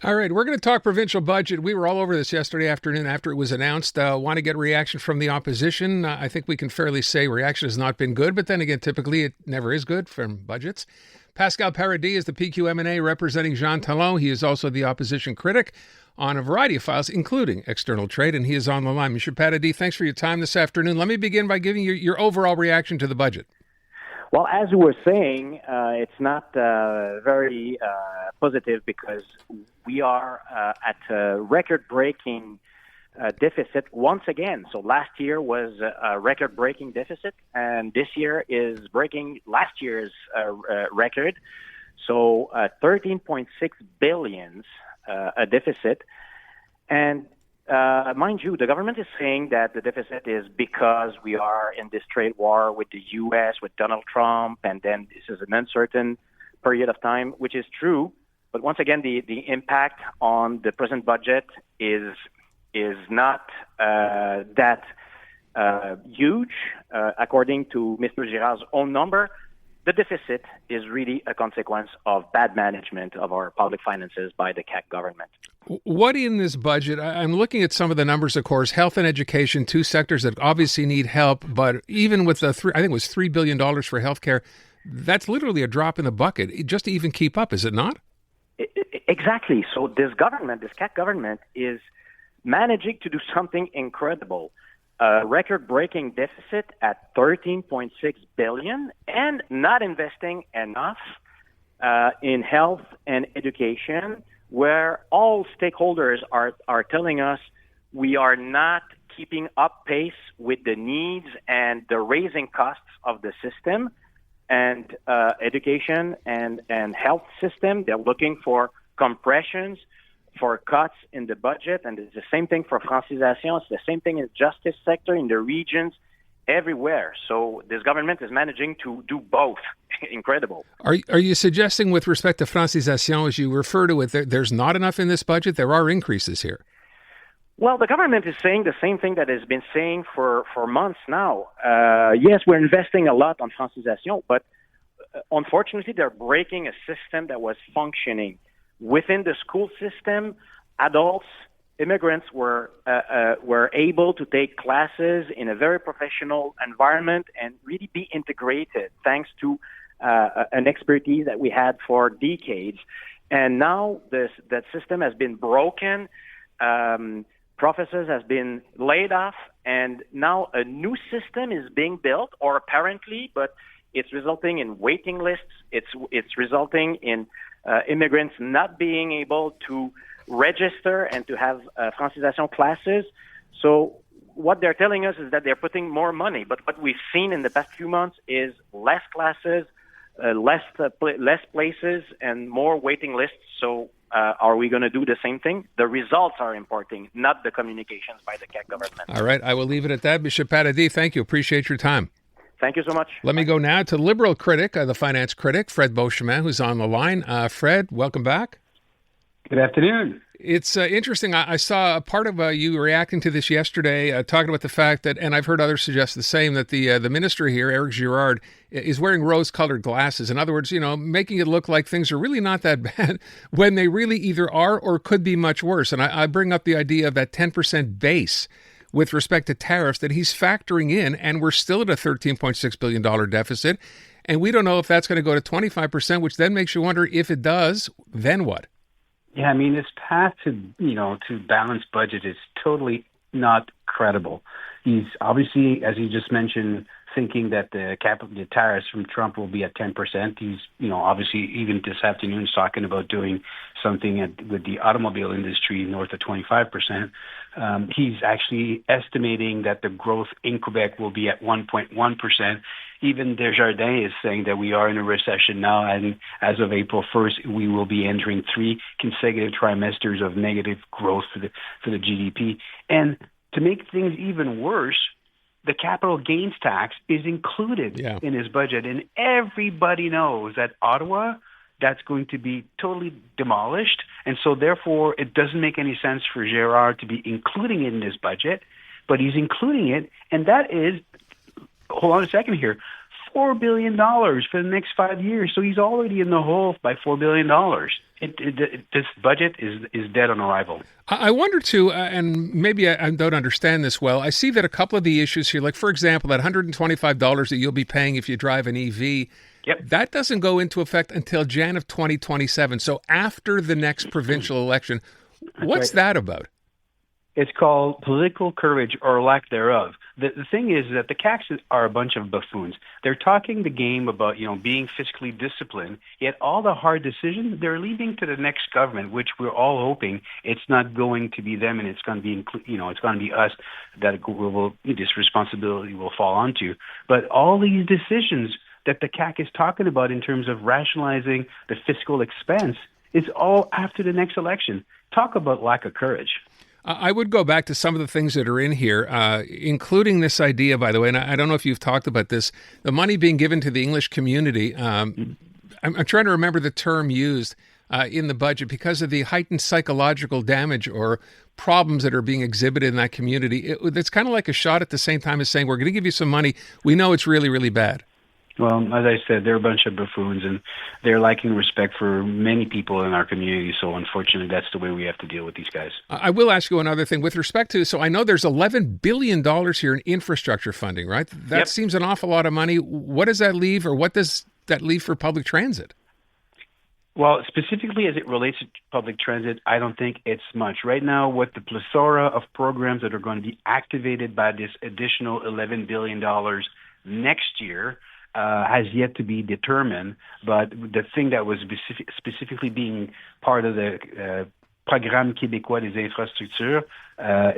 All right, we're going to talk provincial budget. We were all over this yesterday afternoon after it was announced. Want to get reaction from the opposition. I think we can fairly say reaction has not been good, but then again, typically it never is good from budgets. Pascal Paradis is the PQMNA representing Jean-Talon. He is also the opposition critic on a variety of files, including external trade, and he is on the line. Mr. Paradis, thanks for your time this afternoon. Let me begin by giving you your overall reaction to the budget. Well, as we were saying, it's not very positive because we are at a record-breaking deficit once again. So last year was a record-breaking deficit, and this year is breaking last year's record. So 13.6 billion a deficit. And mind you, the government is saying that the deficit is because we are in this trade war with the U.S., with Donald Trump, and then this is an uncertain period of time, which is true. But once again, the impact on the present budget is not that huge. According to Mr. Girard's own number, the deficit is really a consequence of bad management of our public finances by the CAQ government. What in this budget, I'm looking at some of the numbers, of course, health and education, two sectors that obviously need help, but even with I think it was $3 billion for healthcare, that's literally a drop in the bucket just to even keep up, is it not? Exactly. So this government, this CAQ government, is managing to do something incredible. A record-breaking deficit at $13.6 billion and not investing enough in health and education, where all stakeholders are telling us we are not keeping up pace with the needs and the raising costs of the system and education and health system. They're looking for compressions, for cuts in the budget, and it's the same thing for francisation. It's the same thing in the justice sector, in the regions, everywhere. So this government is managing to do both. Incredible. Are you suggesting with respect to francisation, as you refer to it, there's not enough in this budget? There are increases here. Well, the government is saying the same thing that has been saying for months now. Yes, we're investing a lot on francisation, but unfortunately they're breaking a system that was functioning. Within the school system, adults, immigrants were able to take classes in a very professional environment and really be integrated thanks to an expertise that we had for decades. And now that system has been broken. Professors has been laid off, and now a new system is being built, or apparently, but it's resulting in waiting lists. It's resulting in immigrants not being able to register and to have francisation classes. So what they're telling us is that they're putting more money. But what we've seen in the past few months is less classes, less places, and more waiting lists. So are we going to do the same thing? The results are important, not the communications by the CAQ government. All right, I will leave it at that. Mr. Paradis, thank you. Appreciate your time. Thank you so much. Let me go now to Liberal critic, the finance critic, Fred Beauchemin, who's on the line. Fred, welcome back. Good afternoon. It's interesting. I saw a part of you reacting to this yesterday, talking about the fact that, and I've heard others suggest the same, that the minister here, Éric Girard, is wearing rose-colored glasses. In other words, making it look like things are really not that bad when they really either are or could be much worse. And I bring up the idea of that 10% base with respect to tariffs that he's factoring in, and we're still at a $13.6 billion deficit. And we don't know if that's going to go to 25%, which then makes you wonder, if it does, then what? Yeah, I mean, this path to balanced budget is totally not credible. He's obviously, as you just mentioned, thinking that the tariffs from Trump will be at 10%. He's, obviously even this afternoon talking about doing something with the automobile industry north of 25%. He's actually estimating that the growth in Quebec will be at 1.1%. Even Desjardins is saying that we are in a recession now, and as of April 1st, we will be entering 3 consecutive trimesters of negative growth for the GDP. And to make things even worse, the capital gains tax is included in his budget, and everybody knows that Ottawa, that's going to be totally demolished, and so therefore it doesn't make any sense for Girard to be including it in his budget, but he's including it, and that is, hold on a second here, $4 billion for the next 5 years. So he's already in the hole by $4 billion. This budget is dead on arrival. I wonder too, and maybe I don't understand this well. I see that a couple of the issues here, like for example, that $125 that you'll be paying if you drive an EV, that doesn't go into effect until Jan of 2027. So after the next provincial election. What's that about? It's called political courage or lack thereof. The thing is that the CACs are a bunch of buffoons. They're talking the game about, being fiscally disciplined, yet all the hard decisions they're leaving to the next government, which we're all hoping it's not going to be them and it's going to be, it's going to be us that this responsibility will fall onto. But all these decisions that the CAC is talking about in terms of rationalizing the fiscal expense, it's all after the next election. Talk about lack of courage. I would go back to some of the things that are in here, including this idea, by the way, and I don't know if you've talked about this, the money being given to the English community. I'm trying to remember the term used in the budget because of the heightened psychological damage or problems that are being exhibited in that community. It's kind of like a shot at the same time as saying, we're going to give you some money. We know it's really, really bad. Well, as I said, they're a bunch of buffoons, and they're lacking respect for many people in our community. So, unfortunately, that's the way we have to deal with these guys. I will ask you another thing with respect to. So, I know there's $11 billion here in infrastructure funding, right? That seems an awful lot of money. What does that leave, or what does that leave for public transit? Well, specifically as it relates to public transit, I don't think it's much. Right now, what the plethora of programs that are going to be activated by this additional $11 billion next year has yet to be determined, but the thing that was specifically being part of the Programme québécois des infrastructures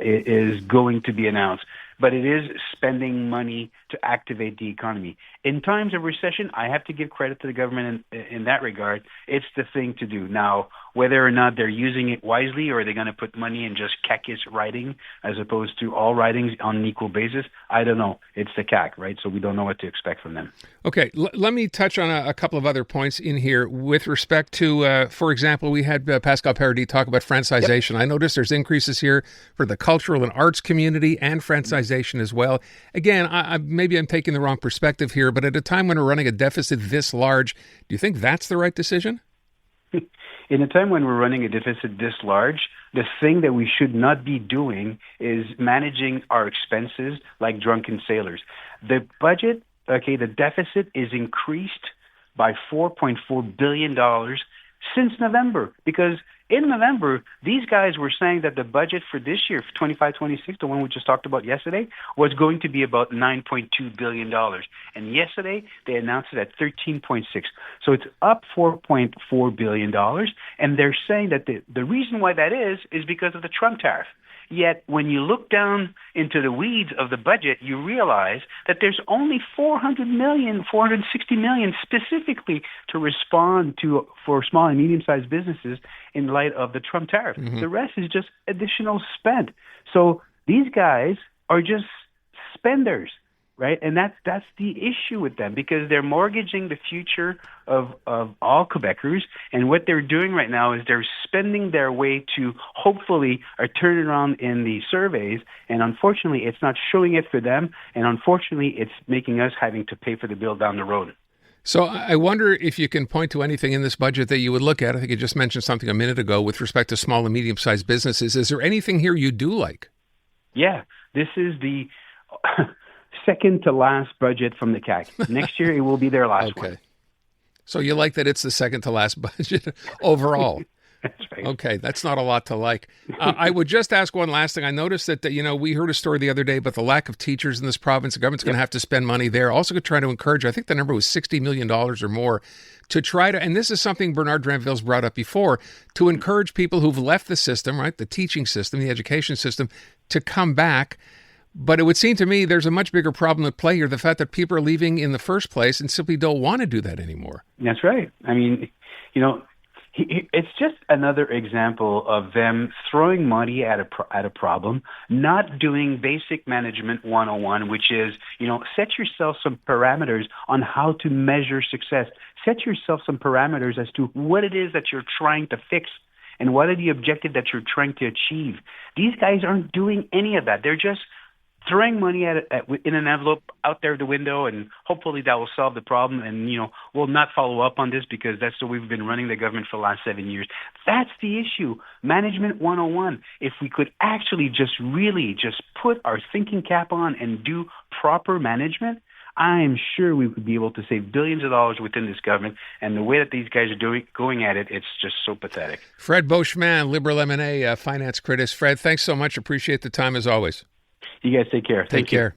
is going to be announced. But it is spending money to activate the economy. In times of recession, I have to give credit to the government in that regard. It's the thing to do. Now, whether or not they're using it wisely or are they going to put money in just CACist writing as opposed to all writings on an equal basis, I don't know. It's the CAC, right? So we don't know what to expect from them. Okay, let me touch on a couple of other points in here with respect to, for example, we had Pascal Paradis talk about francization. I noticed there's increases here for the cultural and arts community and francization as well. Again, maybe I'm taking the wrong perspective here, but at a time when we're running a deficit this large, do you think that's the right decision? In a time when we're running a deficit this large, the thing that we should not be doing is managing our expenses like drunken sailors. The budget, the deficit is increased by $4.4 billion since November, because in November, these guys were saying that the budget for this year, for 25-26, the one we just talked about yesterday, was going to be about $9.2 billion. And yesterday, they announced it at $13.6. So it's up $4.4 billion. And they're saying that the reason why that is because of the Trump tariff. Yet, when you look down into the weeds of the budget, you realize that there's only $460 million specifically to respond to for small and medium-sized businesses in light of the Trump tariff. Mm-hmm. The rest is just additional spend. So these guys are just spenders, right? And that's the issue with them, because they're mortgaging the future of all Quebecers. And what they're doing right now is they're spending their way to hopefully a turnaround in the surveys. And unfortunately, it's not showing it for them. And unfortunately, it's making us having to pay for the bill down the road. So I wonder if you can point to anything in this budget that you would look at. I think you just mentioned something a minute ago with respect to small and medium-sized businesses. Is there anything here you do like? Yeah, this is the second to last budget from the CAC. Next year, it will be their last one. So you like that it's the second to last budget overall? That's right. Okay, that's not a lot to like. I would just ask one last thing. I noticed that, we heard a story the other day about the lack of teachers in this province. The government's going to have to spend money there. Also going to try to encourage, I think the number was $60 million or more, to try to, and this is something Bernard Drinville's brought up before, to encourage people who've left the system, right, the teaching system, the education system, to come back. But it would seem to me there's a much bigger problem at play here, the fact that people are leaving in the first place and simply don't want to do that anymore. That's right. I mean, it's just another example of them throwing money at a problem, not doing basic management 101, which is, set yourself some parameters on how to measure success. Set yourself some parameters as to what it is that you're trying to fix and what are the objectives that you're trying to achieve. These guys aren't doing any of that. They're just throwing money in an envelope out there the window, and hopefully that will solve the problem. And we'll not follow up on this because that's the way we've been running the government for the last 7 years. That's the issue. Management 101. If we could actually just put our thinking cap on and do proper management, I am sure we would be able to save billions of dollars within this government. And the way that these guys are going at it, it's just so pathetic. Fred Beauchemin, Liberal M&A finance critic. Fred, thanks so much. Appreciate the time as always. You guys take care. Take care.